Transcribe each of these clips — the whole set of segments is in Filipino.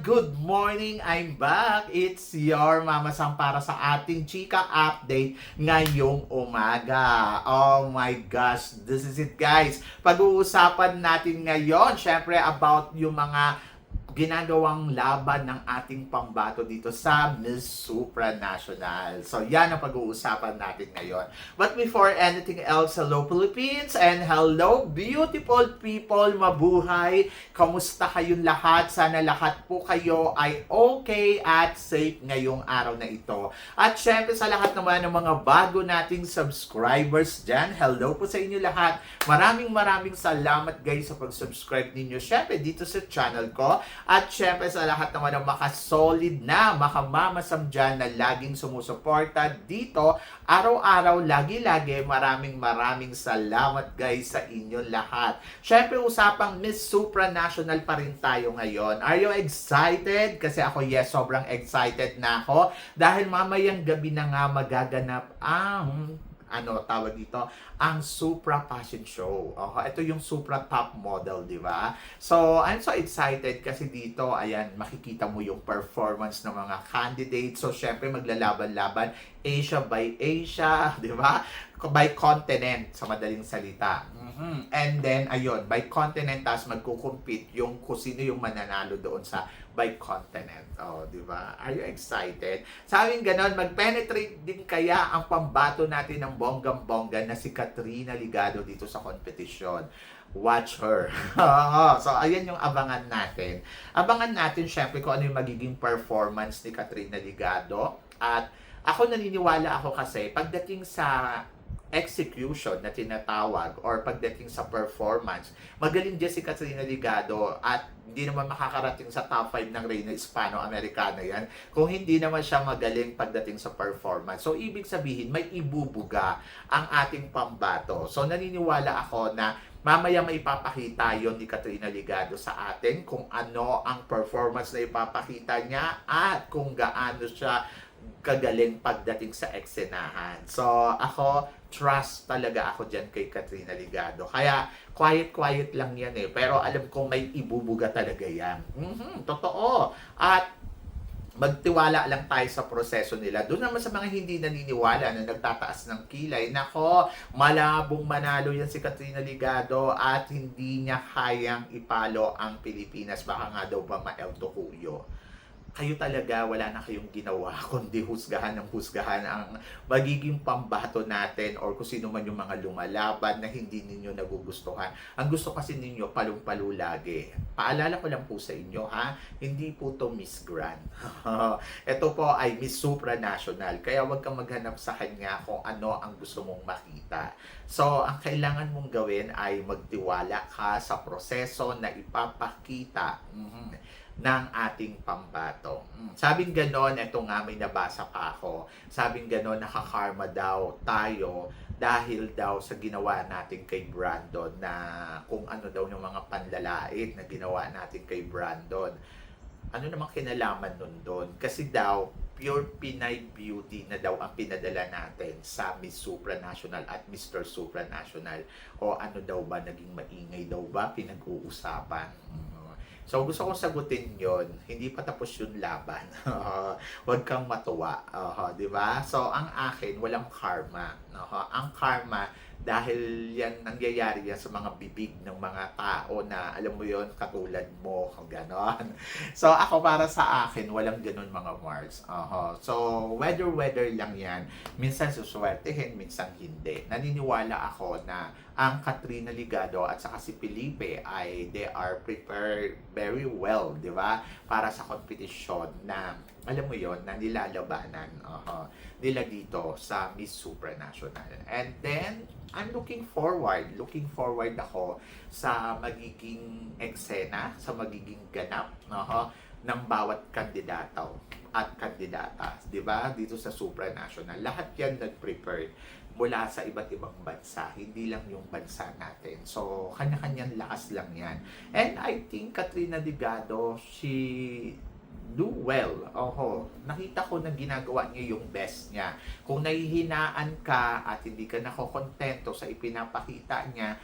good morning! I'm back! It's your Mama Sam para sa ating chika update ngayong umaga. Oh my gosh, this is it guys. Pag-uusapan natin ngayon, syempre about yung mga ginagawang laban ng ating pambato dito sa Miss Supranational. So yan ang pag-uusapan natin ngayon. But before anything else, hello Philippines and hello beautiful people, mabuhay. Kamusta kayong lahat? Sana lahat po kayo ay okay at safe ngayong araw na ito. At syempre sa lahat naman ng mga bago nating subscribers dyan, hello po sa inyo lahat. Maraming salamat guys sa pag-subscribe ninyo syempre dito sa channel ko. At syempre sa lahat naman ng makasolid na, makamamasam dyan na laging sumusuporta dito, araw-araw, lagi-lagi, maraming salamat guys sa inyong lahat. Syempre usapang Miss Supranational pa rin tayo ngayon. Are you excited? Kasi ako yes, sobrang excited na ako. Dahil mamayang gabi na nga magaganap ang tawag dito, ang Supra Fashion Show. Ito yung Supra Top Model, di ba? So, I'm so excited kasi dito, ayan, makikita mo yung performance ng mga candidates. So, syempre, maglalaban-laban Asia by Asia, di ba? By continent, sa madaling salita. And then, ayun, by continent, tapos magkukumpit yung kung sino yung mananalo doon sa by continent. Di ba? Are you excited? Sabing ganon, mag-penetrate din kaya ang pambato natin ng bonggang-bongga na si Katrina Ligado dito sa kompetisyon. Watch her. So, ayan yung abangan natin. Abangan natin, syempre, kung ano yung magiging performance ni Katrina Ligado. At ako naniniwala ako kasi, pagdating sa execution na tinatawag or pagdating sa performance, magaling din si Katrina Ligado at hindi naman makakarating sa top 5 ng Reina Hispano-Americana yan kung hindi naman siya magaling pagdating sa performance. So, ibig sabihin, may ibubuga ang ating pambato. So, naniniwala ako na mamaya may ipapakita yon ni Katrina Ligado sa atin kung ano ang performance na ipapakita niya at kung gaano siya kagaling pagdating sa eksenahan. So, ako, trust talaga ako dyan kay Katrina Ligado. Kaya, quiet lang yan eh. Pero alam ko may ibubuga talaga yan. Totoo. At magtiwala lang tayo sa proseso nila. Doon naman sa mga hindi naniniwala na nagtataas ng kilay, nako, malabong manalo yan si Katrina Ligado at hindi niya kayang ipalo ang Pilipinas. Baka nga daw ba ma-El Tocuyo. Kayo talaga, wala na kayong ginawa kundi husgahan ng husgahan ang magiging pambato natin or kung sino man yung mga lumalaban na hindi ninyo nagugustuhan. Ang gusto kasi ninyo, palong-palo lagi. Paalala ko lang po sa inyo, ha? Hindi po to Miss Grand. Ito po ay Miss Supranational. Kaya huwag kang maghanap sa kanya kung ano ang gusto mong makita. So, ang kailangan mong gawin ay magtiwala ka sa proseso na ipapakita ng ating pambato. Sabing ganon, eto nga may nabasa pa ako. Sabing ganon, nakakarma daw tayo dahil daw sa ginawa natin kay Brandon na kung ano daw yung mga panlalait na ginawa natin kay Brandon. Ano namang kinalaman nun doon? Kasi daw, pure Pinay beauty na daw ang pinadala natin sa Miss Supranational at Mr. Supranational. O ano daw ba, naging maingay daw ba, pinag-uusapan? So, gusto kong sagutin yon. Hindi pa tapos yung laban. Huwag kang matuwa. Di ba? So, ang akin, walang karma. Ang karma, dahil yan, nangyayari yan sa mga bibig ng mga tao na, alam mo yon katulad mo, ganon. So, ako para sa akin, walang ganon mga Mars. So, weather lang yan. Minsan suswertehin, minsan hindi. Naniniwala ako na ang Katrina Ligado at saka si Felipe ay they are prepared very well, di ba? Para sa kompetisyon na, alam mo yon na nilalabanan nila dito sa Miss Supranational. And then, I'm looking forward ako sa magiging eksena, sa magiging ganap ng bawat kandidato at kandidata, di ba? Dito sa Supranational. Lahat yan nag-prepared mula sa iba't ibang bansa, hindi lang yung bansa natin. So, kanya-kanyang lakas lang yan. And I think Katrina Ligado, she do well. Nakita ko na ginagawa niya yung best niya. Kung nahihinaan ka at hindi ka nakokontento sa ipinapakita niya,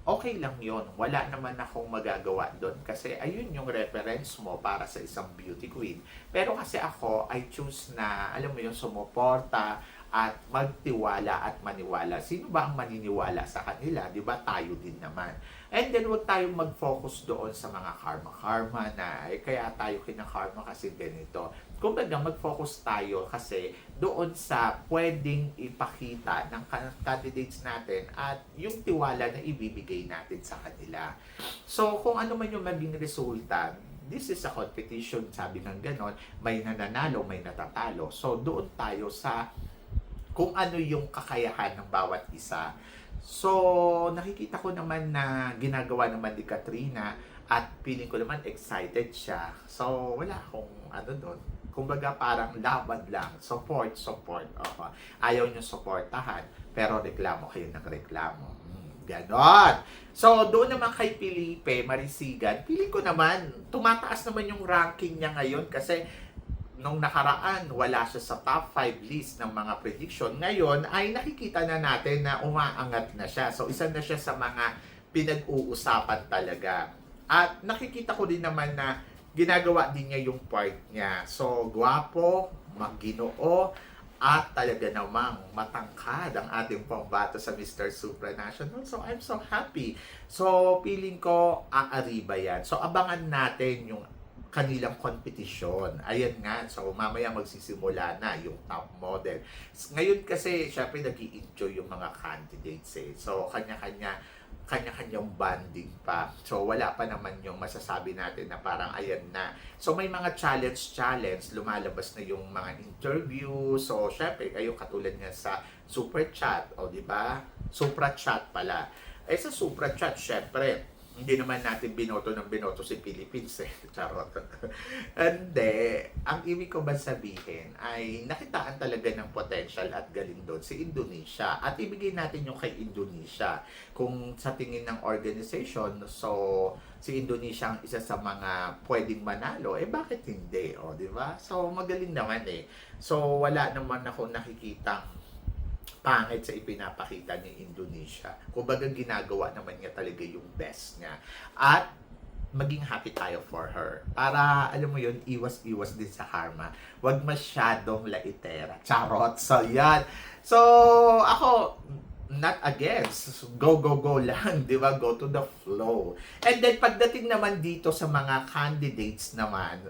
okay lang yon. Wala naman akong magagawa doon kasi ayun yung reference mo para sa isang beauty queen. Pero kasi ako, I choose na, alam mo yun, sumuporta at magtiwala at maniwala. Sino ba ang maniniwala sa kanila? Di ba? Tayo din naman. And then, huwag tayong mag-focus doon sa mga karma-karma na, kaya tayo kina-karma kasi ganito. Kumbaga, mag-focus tayo kasi doon sa pwedeng ipakita ng candidates natin at yung tiwala na ibibigay natin sa kanila. So, kung ano man yung maging resulta, this is a competition, sabi ng ganon, may nananalo, may natatalo. So, doon tayo sa kung ano yung kakayahan ng bawat isa. So, nakikita ko naman na ginagawa naman ni Katrina at feeling ko naman excited siya. So, wala akong ano doon. Kumbaga parang laban lang. Support. Ayaw nyo supportahan, pero reklamo kayo ng reklamo. Ganon. So, doon naman kay Felipe Marisigan, feeling ko naman, tumataas naman yung ranking niya ngayon kasi nung nakaraan, wala siya sa top 5 list ng mga prediction. Ngayon, ay nakikita na natin na umaangat na siya. So, isa na siya sa mga pinag-uusapan talaga. At nakikita ko din naman na ginagawa din niya yung part niya. So, gwapo, maginoo, at talaga namang matangkad ang ating pambato sa Mr. Supranational. So, I'm so happy. So, feeling ko, aariba yan. So, abangan natin yung kanilang competition. Ayan nga, so mamaya magsisimula na yung top model. Ngayon kasi, syempre nag-i-enjoy yung mga candidates eh. So, kanya-kanyang banding pa. So, wala pa naman yung masasabi natin na parang ayan na. So, may mga challenge, lumalabas na yung mga interview. So, syempre, kayo katulad nga sa Super Chat, o di ba? Supra Chat pala. Eh, sa Supra Chat, syempre, hindi naman natin binoto si Philippines eh. Charot. Hindi. Ang ibig ko ba sabihin ay nakitaan talaga ng potential at galing doon si Indonesia. At ibigay natin yung kay Indonesia. Kung sa tingin ng organization, so si Indonesia ang isa sa mga pwedeng manalo, eh bakit hindi? O, di ba? So magaling naman eh. So wala naman ako nakikitang pangit sa ipinapakita ni Indonesia. Kumbaga ginagawa naman niya talaga yung best niya. At maging happy tayo for her. Para, alam mo yun, iwas-iwas din sa karma. Huwag masyadong laitera. Charot. So, yan. So, ako, not against. Go lang. Di ba? Go to the flow. And then, pagdating naman dito sa mga candidates naman,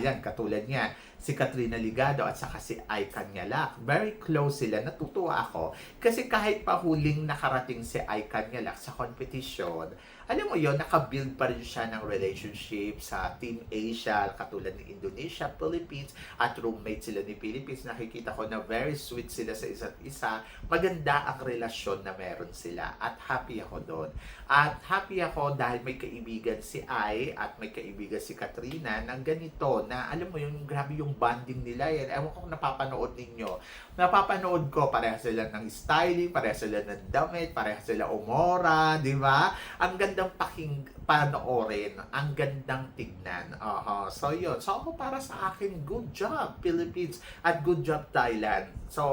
yan, katulad niya, si Katrina Ligado at saka si Icon Yalak. Very close sila. Natutuwa ako. Kasi kahit pa huling nakarating si Icon Yalak sa competition, alam mo yon, nakabuild pa rin siya ng relationship sa Team Asia, katulad ni Indonesia, Philippines, at roommate sila ni Philippines. Nakikita ko na very sweet sila sa isa't isa. Maganda ang relasyon na meron sila. At happy ako doon. At happy ako dahil may kaibigan si Ai at may kaibigan si Katrina ng ganito na alam mo yung grabe yung bonding nila yan. Ewan ko kung napapanood ninyo. Napapanood ko, parehas sila ng styling, parehas sila ng damit, parehas sila umora, di ba? Ang gandang panoorin, ang gandang tignan. So yun. So ako para sa akin, good job Philippines at good job Thailand. So,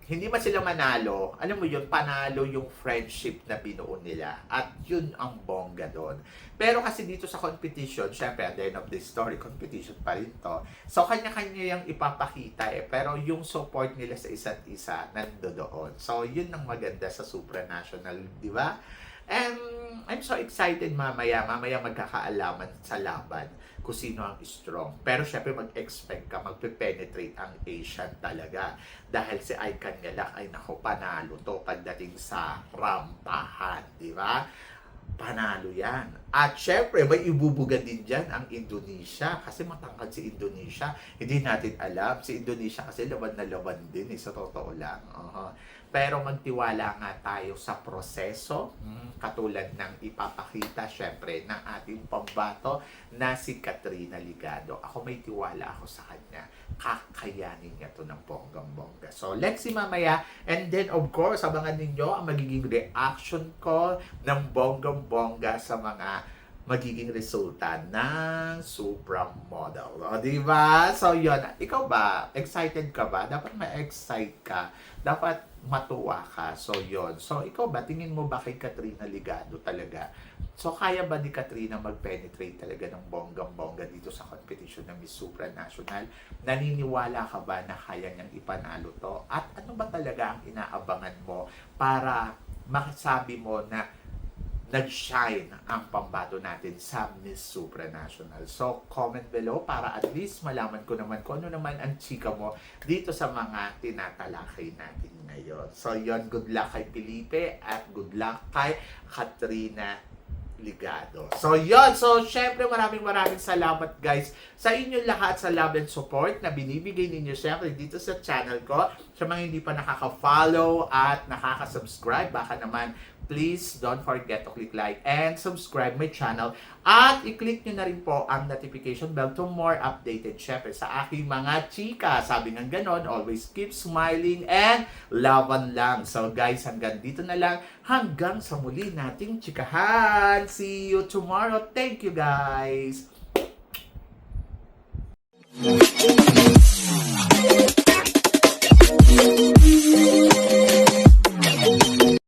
hindi man sila manalo, alam mo yun, panalo yung friendship na binuo nila. At yun ang bongga doon. Pero kasi dito sa competition, syempre, at the end of the story, competition pa rin to. So, kanya-kanya yung ipapakita eh. Pero yung support nila sa isa't isa, nandoon. So, yun ang maganda sa supranational, di ba? And I'm so excited mamaya magkakaalaman sa laban kung sino ang strong. Pero syempre mag-expect ka, magpe-penetrate ang Asian talaga. Dahil si Icon Yalak ay naku, panalo to pagdating sa rampahan, di ba? Panalo yan. At syempre, may ibubuga din dyan ang Indonesia. Kasi matangkad si Indonesia. Hindi natin alam. Si Indonesia kasi laban na laban din. Sa totoo lang. Pero magtiwala nga tayo sa proseso. Katulad ng ipapakita, syempre, ng ating pambato na si Katrina Ligado. Ako may tiwala ako sa kanya. Kakayanin niya to ng bonggang-bongga. So, let's see mamaya. And then, of course, abangan ninyo ang magiging reaction ko ng bonggang-bongga sa mga magiging resulta ng Supra Model. O, diba? So, yun. Ikaw ba? Excited ka ba? Dapat ma-excite ka. Dapat matuwa ka. So, yon. So, ikaw ba, tingin mo ba kay Katrina Ligado talaga? So, kaya ba ni Katrina mag-penetrate talaga ng bonggang-bongga dito sa competition ng Miss Supranational? Naniniwala ka ba na kaya niyang ipanalo to? At ano ba talaga ang inaabangan mo para masabi mo na nag-shine ang pambato natin sa Miss Supranational. So, comment below para at least malaman ko naman kung ano naman ang chika mo dito sa mga tinatalakay natin ngayon. So, yon, good luck kay Felipe at good luck kay Katrina Ligado. So, yon. So, syempre maraming salamat guys sa inyong lahat sa love and support na binibigay ninyo syempre dito sa channel ko. Sa mga hindi pa nakaka-follow at nakaka-subscribe, baka naman please don't forget to click like and subscribe my channel at i-click nyo na rin po ang notification bell to more updated syempre sa aking mga chika. Sabi ng ganon, always keep smiling and laban lang. So guys, hanggang dito na lang. Hanggang sa muli nating chikahan. See you tomorrow. Thank you guys.